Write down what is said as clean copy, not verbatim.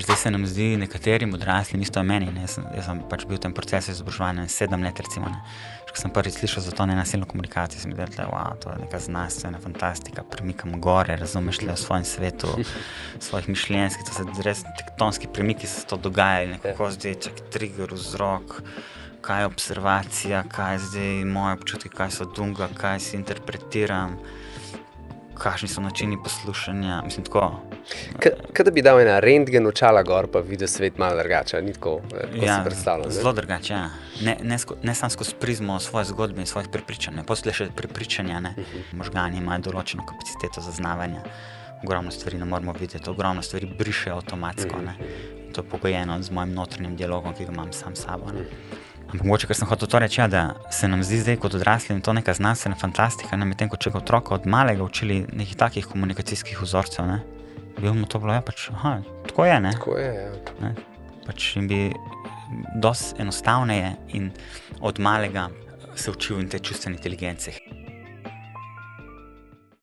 Zdaj se nam zdi nekaterim odraslim, isto meni, ne, jaz sem pač bil v tem procesu izobraževanja 7 let recimo, ne. Ko sem prvič slišal za to nenasilno komunikacijo, sem videl, wow, to je neka znanstvena fantastika, premikam gore, razumeš, v svojem svetu, svojih mišljenjskih, to so res tektonski premiki se to dogajali, nekako zdaj čak trigger, vzrok, kaj je observacija, kaj je zdaj moje občutki, kaj so dunga, kaj si interpretiram, kakšni so načini poslušanja, mislim tako. Kaj da bi dal ena rentgen očala gor, pa videl svet malo drugače, ni tako, kot si predstavljam. Zelo drugače, ja. Ne samo skozi prizmo svoje zgodbe in svojih prepričanj, poslej še prepričanja, ne. Možgani imajo določeno kapaciteto zaznavanja, ogromno stvari ne moramo videti, ogromno stvari brišejo avtomatsko, ne. To je pogojeno z mojim notranjim dialogom, ki ga imam sam s sabo, ne. Ampak mogoče, kar sem hotel to reči, da se nam zdi zdaj kot odraslim to neka znanstvena fantastika, medtem ko če ga otroka od malega učili nekih takih komunikacijskih vzorcev, ne, bi mu to bilo, ja, pač, tako je, ne. Tako je, ja. Ne, pač jim bi dosti enostavneje in od malega se učil in te čustvene inteligence.